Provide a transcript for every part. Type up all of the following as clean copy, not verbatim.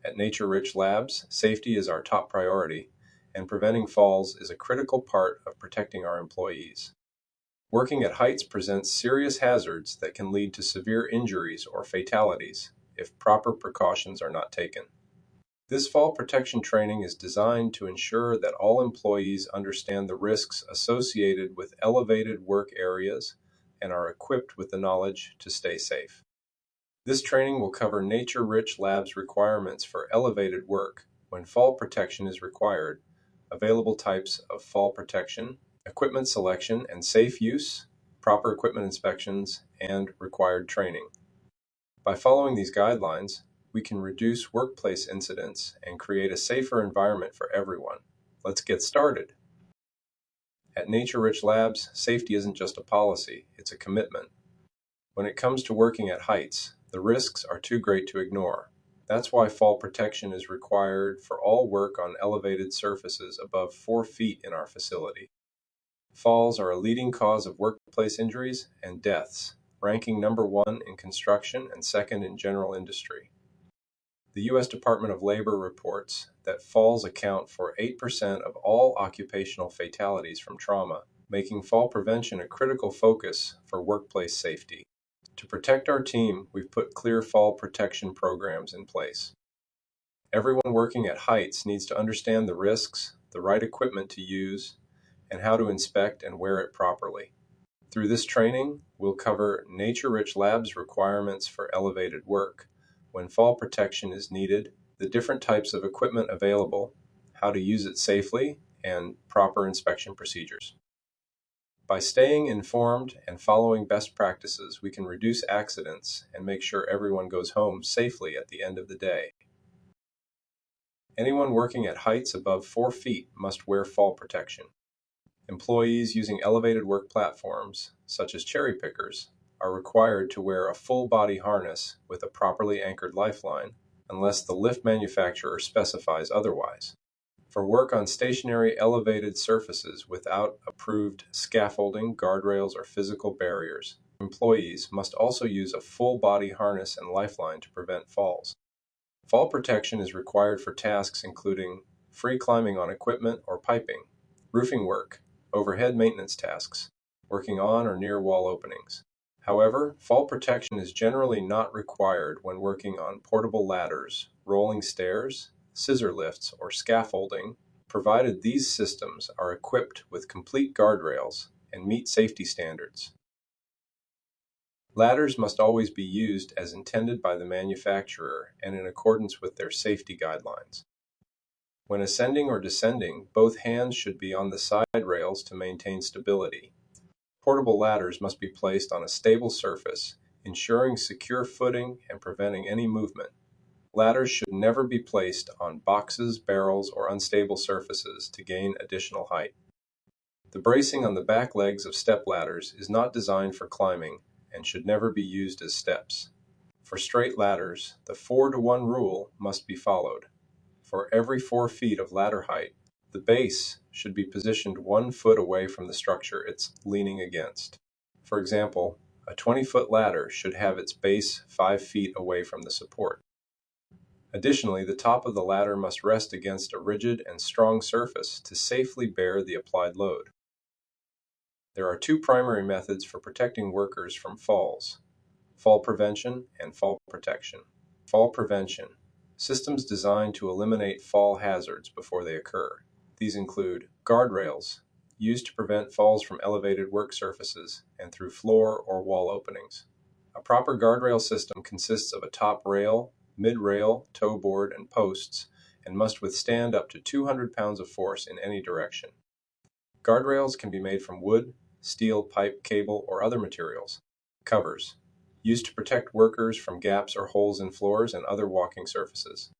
At Nature Rich Labs, safety is our top priority, and preventing falls is a critical part of protecting our employees. Working at heights presents serious hazards that can lead to severe injuries or fatalities if proper precautions are not taken. This fall protection training is designed to ensure that all employees understand the risks associated with elevated work areas and are equipped with the knowledge to stay safe. This training will cover Nature Rich Labs requirements for elevated work when fall protection is required, available types of fall protection, equipment selection and safe use, proper equipment inspections, and required training. By following these guidelines, we can reduce workplace incidents and create a safer environment for everyone. Let's get started. At Nature Rich Labs, safety isn't just a policy, it's a commitment. When it comes to working at heights, the risks are too great to ignore. That's why fall protection is required for all work on elevated surfaces above 4 feet in our facility. Falls are a leading cause of workplace injuries and deaths, ranking number 1 in construction and second in general industry. The U.S. Department of Labor reports that falls account for 8% of all occupational fatalities from trauma, making fall prevention a critical focus for workplace safety. To protect our team, we've put clear fall protection programs in place. Everyone working at heights needs to understand the risks, the right equipment to use, and how to inspect and wear it properly. Through this training, we'll cover Nature Rich Labs requirements for elevated work, when fall protection is needed, the different types of equipment available, how to use it safely, and proper inspection procedures. By staying informed and following best practices, we can reduce accidents and make sure everyone goes home safely at the end of the day. Anyone working at heights above 4 feet must wear fall protection. Employees using elevated work platforms, such as cherry pickers, are required to wear a full body harness with a properly anchored lifeline, unless the lift manufacturer specifies otherwise. For work on stationary elevated surfaces without approved scaffolding, guardrails, or physical barriers, employees must also use a full body harness and lifeline to prevent falls. Fall protection is required for tasks including free climbing on equipment or piping, roofing work, overhead maintenance tasks, working on or near wall openings. However, fall protection is generally not required when working on portable ladders, rolling stairs, scissor lifts, or scaffolding, provided these systems are equipped with complete guardrails and meet safety standards. Ladders must always be used as intended by the manufacturer and in accordance with their safety guidelines. When ascending or descending, both hands should be on the side rails to maintain stability. Portable ladders must be placed on a stable surface, ensuring secure footing and preventing any movement. Ladders should never be placed on boxes, barrels, or unstable surfaces to gain additional height. The bracing on the back legs of step ladders is not designed for climbing and should never be used as steps. For straight ladders, the 4-to-1 rule must be followed. For every 4 feet of ladder height, the base should be positioned 1 foot away from the structure it's leaning against. For example, a 20-foot ladder should have its base 5 feet away from the support. Additionally, the top of the ladder must rest against a rigid and strong surface to safely bear the applied load. There are 2 primary methods for protecting workers from falls: fall prevention and fall protection. Fall prevention: systems designed to eliminate fall hazards before they occur. These include guardrails, used to prevent falls from elevated work surfaces and through floor or wall openings. A proper guardrail system consists of a top rail, mid-rail, toe board, and posts, and must withstand up to 200 pounds of force in any direction. Guardrails can be made from wood, steel, pipe, cable, or other materials. Covers, used to protect workers from gaps or holes in floors and other walking surfaces.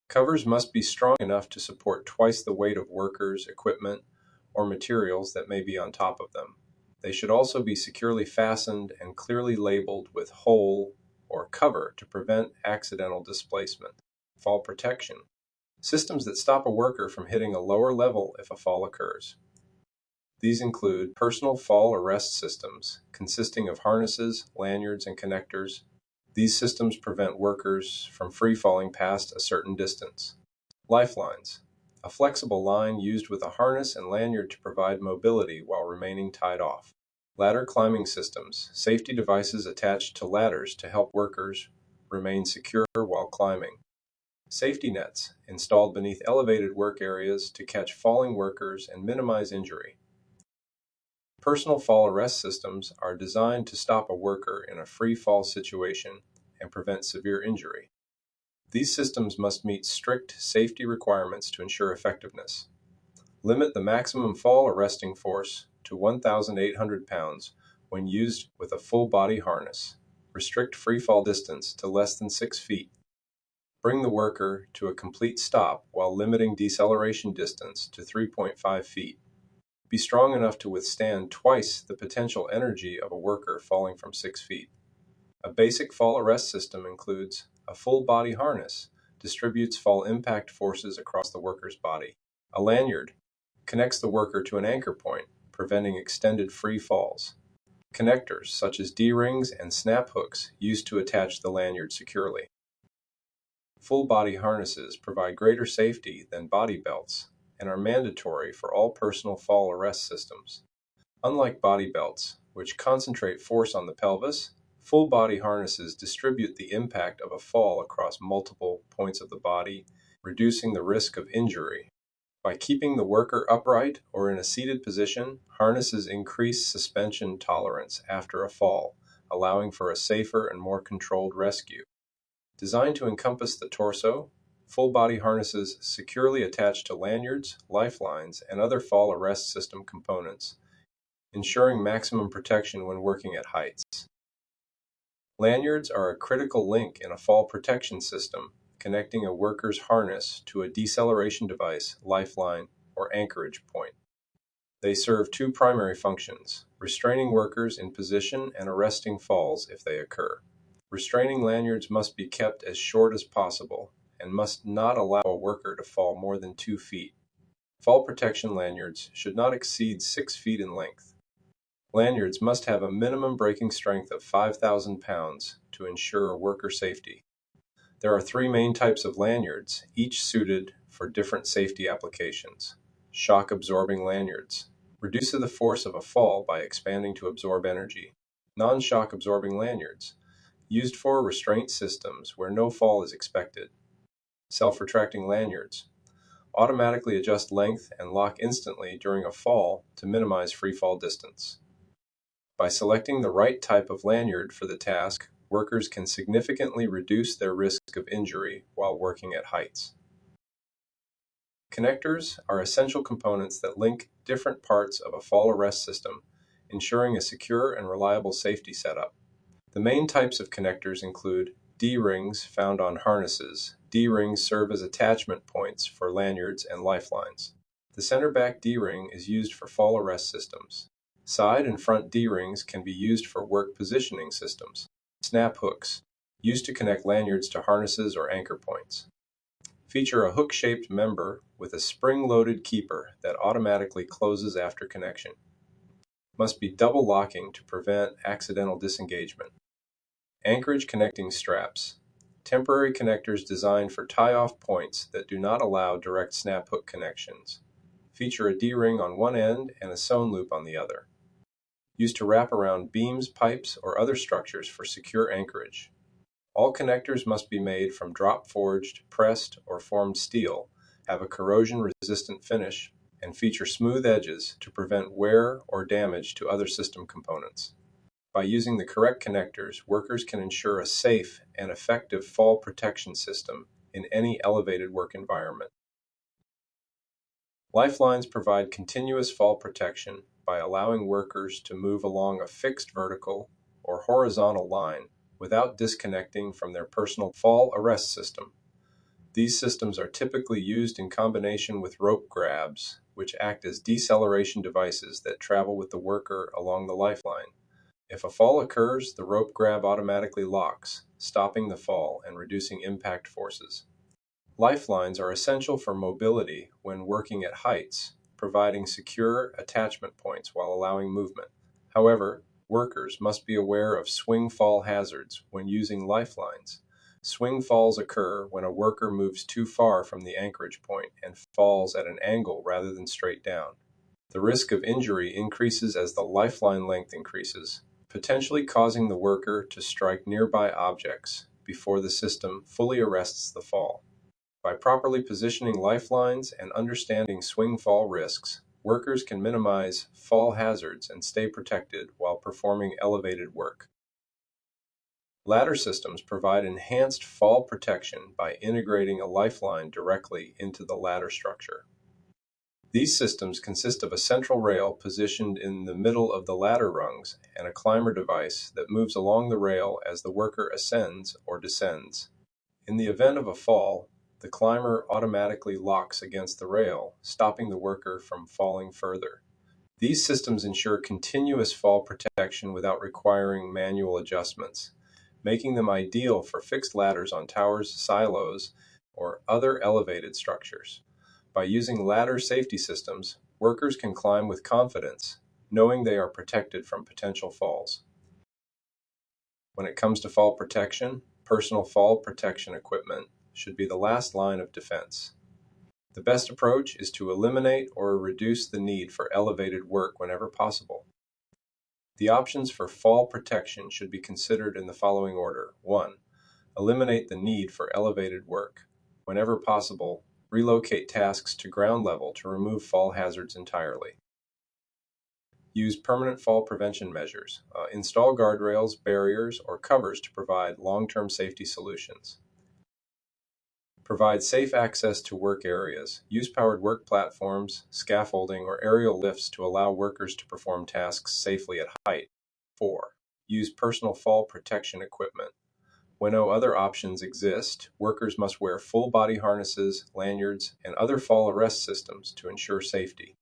Covers must be strong enough to support twice the weight of workers, equipment, or materials that may be on top of them. They should also be securely fastened and clearly labeled with hole or cover to prevent accidental displacement. Fall protection: systems that stop a worker from hitting a lower level if a fall occurs. These include personal fall arrest systems, consisting of harnesses, lanyards, and connectors, These systems prevent workers from free falling past a certain distance. Lifelines. A flexible line used with a harness and lanyard to provide mobility while remaining tied off. Ladder climbing systems. Safety devices attached to ladders to help workers remain secure while climbing. Safety nets installed beneath elevated work areas to catch falling workers and minimize injury. Personal fall arrest systems are designed to stop a worker in a free fall situation and prevent severe injury. These systems must meet strict safety requirements to ensure effectiveness. Limit the maximum fall arresting force to 1,800 pounds when used with a full body harness. Restrict free fall distance to less than 6 feet. Bring the worker to a complete stop while limiting deceleration distance to 3.5 feet. Be strong enough to withstand twice the potential energy of a worker falling from 6 feet. A basic fall arrest system includes a full body harness, distributes fall impact forces across the worker's body. A lanyard connects the worker to an anchor point, preventing extended free falls. Connectors, such as D-rings and snap hooks, used to attach the lanyard securely. Full body harnesses provide greater safety than body belts and are mandatory for all personal fall arrest systems. Unlike body belts, which concentrate force on the pelvis, full body harnesses distribute the impact of a fall across multiple points of the body, reducing the risk of injury. By keeping the worker upright or in a seated position, harnesses increase suspension tolerance after a fall, allowing for a safer and more controlled rescue. Designed to encompass the torso, full body harnesses securely attach to lanyards, lifelines, and other fall arrest system components, ensuring maximum protection when working at heights. Lanyards are a critical link in a fall protection system, connecting a worker's harness to a deceleration device, lifeline, or anchorage point. They serve two primary functions: restraining workers in position and arresting falls if they occur. Restraining lanyards must be kept as short as possible and must not allow a worker to fall more than 2 feet. Fall protection lanyards should not exceed 6 feet in length. Lanyards must have a minimum breaking strength of 5,000 pounds to ensure worker safety. There are 3 main types of lanyards, each suited for different safety applications. Shock-absorbing lanyards reduce the force of a fall by expanding to absorb energy. Non-shock absorbing lanyards, used for restraint systems where no fall is expected. Self-retracting lanyards automatically adjust length and lock instantly during a fall to minimize free fall distance. By selecting the right type of lanyard for the task, workers can significantly reduce their risk of injury while working at heights. Connectors are essential components that link different parts of a fall arrest system, ensuring a secure and reliable safety setup. The main types of connectors include D-rings found on harnesses. D-rings serve as attachment points for lanyards and lifelines. The center back D-ring is used for fall arrest systems. Side and front D-rings can be used for work positioning systems. Snap hooks, used to connect lanyards to harnesses or anchor points. Feature a hook-shaped member with a spring-loaded keeper that automatically closes after connection. Must be double locking to prevent accidental disengagement. Anchorage connecting straps. Temporary connectors designed for tie-off points that do not allow direct snap hook connections. Feature a D-ring on one end and a sewn loop on the other. Used to wrap around beams, pipes, or other structures for secure anchorage. All connectors must be made from drop-forged, pressed, or formed steel, have a corrosion-resistant finish, and feature smooth edges to prevent wear or damage to other system components. By using the correct connectors, workers can ensure a safe and effective fall protection system in any elevated work environment. Lifelines provide continuous fall protection by allowing workers to move along a fixed vertical or horizontal line without disconnecting from their personal fall arrest system. These systems are typically used in combination with rope grabs, which act as deceleration devices that travel with the worker along the lifeline. If a fall occurs, the rope grab automatically locks, stopping the fall and reducing impact forces. Lifelines are essential for mobility when working at heights, providing secure attachment points while allowing movement. However, Workers must be aware of swing fall hazards when using lifelines. Swing falls occur when a worker moves too far from the anchorage point and falls at an angle rather than straight down. The risk of injury increases as the lifeline length increases, potentially causing the worker to strike nearby objects before the system fully arrests the fall. By properly positioning lifelines and understanding swing fall risks, workers can minimize fall hazards and stay protected while performing elevated work. Ladder systems provide enhanced fall protection by integrating a lifeline directly into the ladder structure. These systems consist of a central rail positioned in the middle of the ladder rungs and a climber device that moves along the rail as the worker ascends or descends. In the event of a fall, the climber automatically locks against the rail, stopping the worker from falling further. These systems ensure continuous fall protection without requiring manual adjustments, making them ideal for fixed ladders on towers, silos, or other elevated structures. By using ladder safety systems, workers can climb with confidence, knowing they are protected from potential falls. When it comes to fall protection, personal fall protection equipment should be the last line of defense. The best approach is to eliminate or reduce the need for elevated work whenever possible. The options for fall protection should be considered in the following order. 1. Eliminate the need for elevated work. Whenever possible, relocate tasks to ground level to remove fall hazards entirely. Use permanent fall prevention measures. Install guardrails, barriers, or covers to provide long-term safety solutions. Provide safe access to work areas. Use powered work platforms, scaffolding, or aerial lifts to allow workers to perform tasks safely at height. 4. Use personal fall protection equipment. When no other options exist, workers must wear full body harnesses, lanyards, and other fall arrest systems to ensure safety.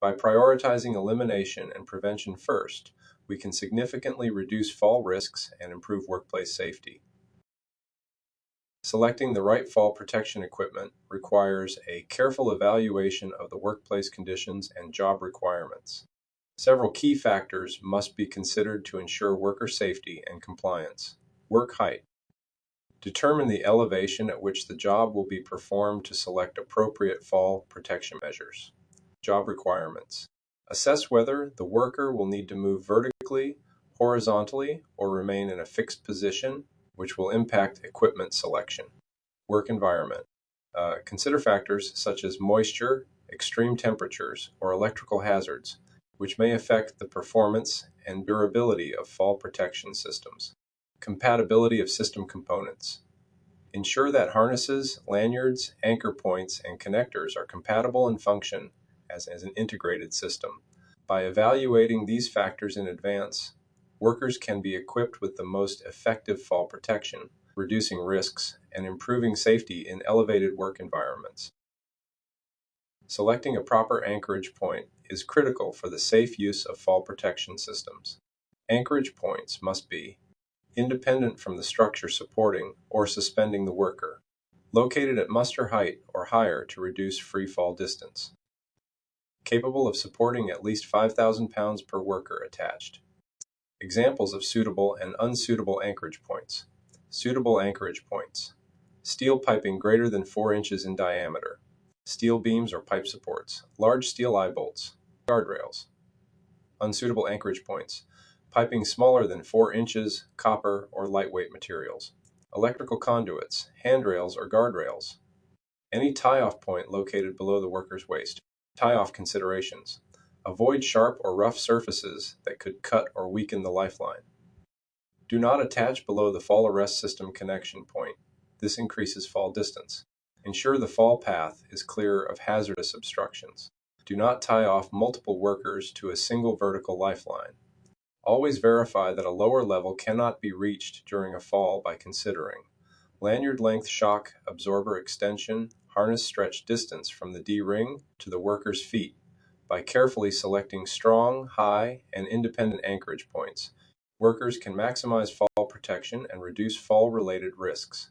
By prioritizing elimination and prevention first, we can significantly reduce fall risks and improve workplace safety. Selecting the right fall protection equipment requires a careful evaluation of the workplace conditions and job requirements. Several key factors must be considered to ensure worker safety and compliance. Work height. Determine the elevation at which the job will be performed to select appropriate fall protection measures. Job requirements. Assess whether the worker will need to move vertically, horizontally, or remain in a fixed position, which will impact equipment selection. Work environment. Consider factors such as moisture, extreme temperatures, or electrical hazards, which may affect the performance and durability of fall protection systems. Compatibility of system components. Ensure that harnesses, lanyards, anchor points, and connectors are compatible and function as an integrated system. By evaluating these factors in advance, workers can be equipped with the most effective fall protection, reducing risks and improving safety in elevated work environments. Selecting a proper anchorage point is critical for the safe use of fall protection systems. Anchorage points must be independent from the structure supporting or suspending the worker, located at muster height or higher to reduce free fall distance, capable of supporting at least 5,000 pounds per worker attached. Examples of suitable and unsuitable anchorage points. Suitable anchorage points. Steel piping greater than 4 inches in diameter. Steel beams or pipe supports. Large steel eye bolts. Guardrails. Unsuitable anchorage points. Piping smaller than 4 inches, copper, or lightweight materials. Electrical conduits, handrails, or guardrails. Any tie-off point located below the worker's waist. Tie-off considerations. Avoid sharp or rough surfaces that could cut or weaken the lifeline. Do not attach below the fall arrest system connection point. This increases fall distance. Ensure the fall path is clear of hazardous obstructions. Do not tie off multiple workers to a single vertical lifeline. Always verify that a lower level cannot be reached during a fall by considering lanyard length shock absorber extension, harness stretch distance from the D-ring to the worker's feet. By carefully selecting strong, high, and independent anchorage points, workers can maximize fall protection and reduce fall-related risks.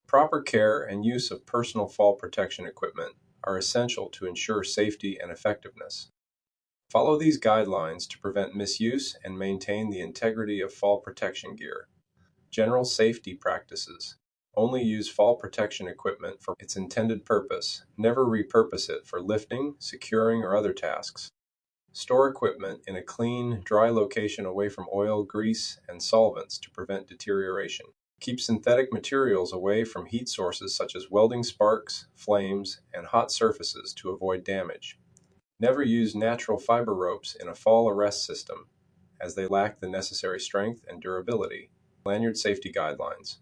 Proper care and use of personal fall protection equipment are essential to ensure safety and effectiveness. Follow these guidelines to prevent misuse and maintain the integrity of fall protection gear. General safety practices. Only use fall protection equipment for its intended purpose. Never repurpose it for lifting, securing, or other tasks. Store equipment in a clean, dry location away from oil, grease, and solvents to prevent deterioration. Keep synthetic materials away from heat sources such as welding sparks, flames, and hot surfaces to avoid damage. Never use natural fiber ropes in a fall arrest system, as they lack the necessary strength and durability. Lanyard safety guidelines.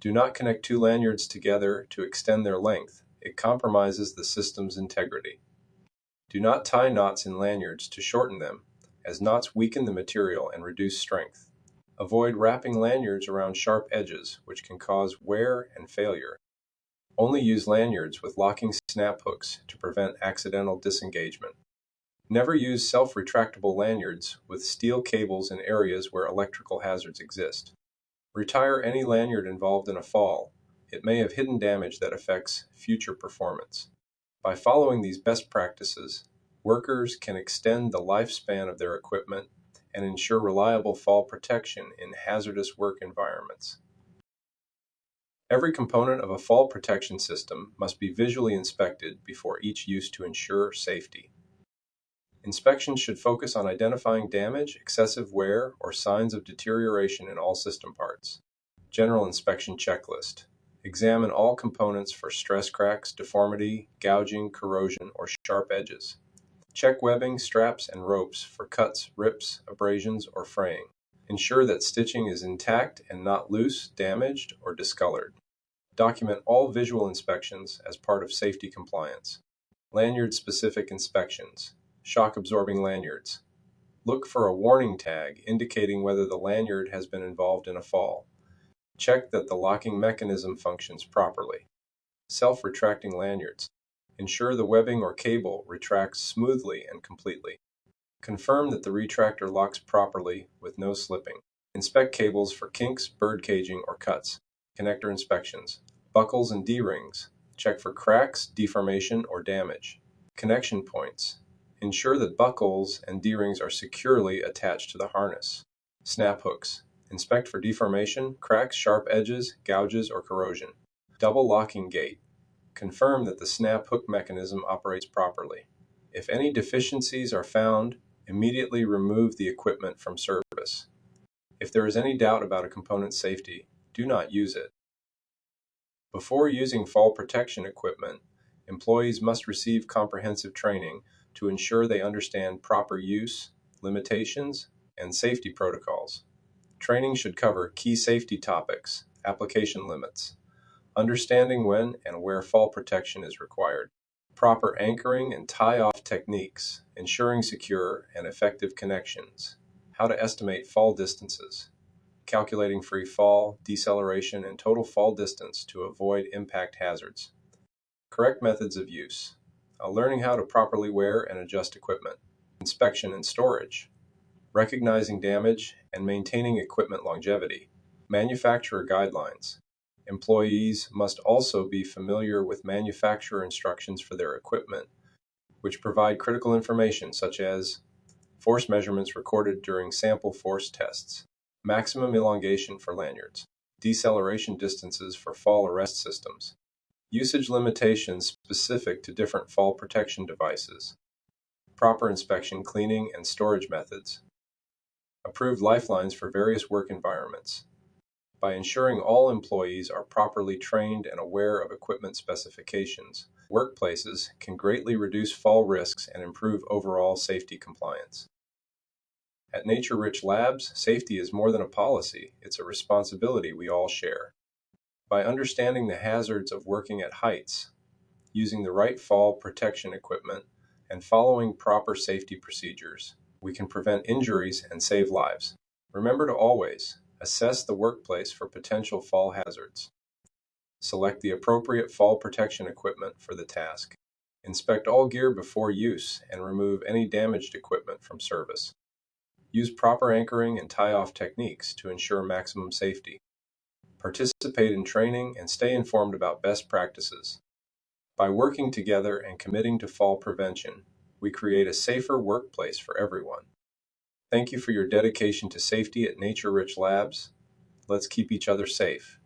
Do not connect two lanyards together to extend their length. It compromises the system's integrity. Do not tie knots in lanyards to shorten them, as knots weaken the material and reduce strength. Avoid wrapping lanyards around sharp edges, which can cause wear and failure. Only use lanyards with locking snap hooks to prevent accidental disengagement. Never use self-retractable lanyards with steel cables in areas where electrical hazards exist. Retire any lanyard involved in a fall. It may have hidden damage that affects future performance. By following these best practices, workers can extend the lifespan of their equipment and ensure reliable fall protection in hazardous work environments. Every component of a fall protection system must be visually inspected before each use to ensure safety. Inspections should focus on identifying damage, excessive wear, or signs of deterioration in all system parts. General inspection checklist. Examine all components for stress cracks, deformity, gouging, corrosion, or sharp edges. Check webbing, straps, and ropes for cuts, rips, abrasions, or fraying. Ensure that stitching is intact and not loose, damaged, or discolored. Document all visual inspections as part of safety compliance. Lanyard-specific inspections. Shock-absorbing lanyards. Look for a warning tag indicating whether the lanyard has been involved in a fall. Check that the locking mechanism functions properly. Self-retracting lanyards. Ensure the webbing or cable retracts smoothly and completely. Confirm that the retractor locks properly with no slipping. Inspect cables for kinks, bird caging, or cuts. Connector inspections. Buckles and D-rings. Check for cracks, deformation, or damage. Connection points. Ensure that buckles and D-rings are securely attached to the harness. Snap hooks. Inspect for deformation, cracks, sharp edges, gouges, or corrosion. Double locking gate. Confirm that the snap hook mechanism operates properly. If any deficiencies are found, immediately remove the equipment from service. If there is any doubt about a component's safety, do not use it. Before using fall protection equipment, employees must receive comprehensive training to ensure they understand proper use, limitations, and safety protocols. Training should cover key safety topics, application limits, understanding when and where fall protection is required, proper anchoring and tie-off techniques, ensuring secure and effective connections, how to estimate fall distances, calculating free fall, deceleration, and total fall distance to avoid impact hazards, correct methods of use, learning how to properly wear and adjust equipment, inspection and storage, recognizing damage and maintaining equipment longevity, manufacturer guidelines. Employees must also be familiar with manufacturer instructions for their equipment, which provide critical information such as force measurements recorded during sample force tests, maximum elongation for lanyards, deceleration distances for fall arrest systems, usage limitations specific to different fall protection devices, proper inspection, cleaning, and storage methods, approved lifelines for various work environments. By ensuring all employees are properly trained and aware of equipment specifications, workplaces can greatly reduce fall risks and improve overall safety compliance. At Nature Rich Labs, safety is more than a policy, it's a responsibility we all share. By understanding the hazards of working at heights, using the right fall protection equipment, and following proper safety procedures, we can prevent injuries and save lives. Remember to always assess the workplace for potential fall hazards. Select the appropriate fall protection equipment for the task. Inspect all gear before use and remove any damaged equipment from service. Use proper anchoring and tie-off techniques to ensure maximum safety. Participate in training and stay informed about best practices. By working together and committing to fall prevention, we create a safer workplace for everyone. Thank you for your dedication to safety at Nature Rich Labs. Let's keep each other safe.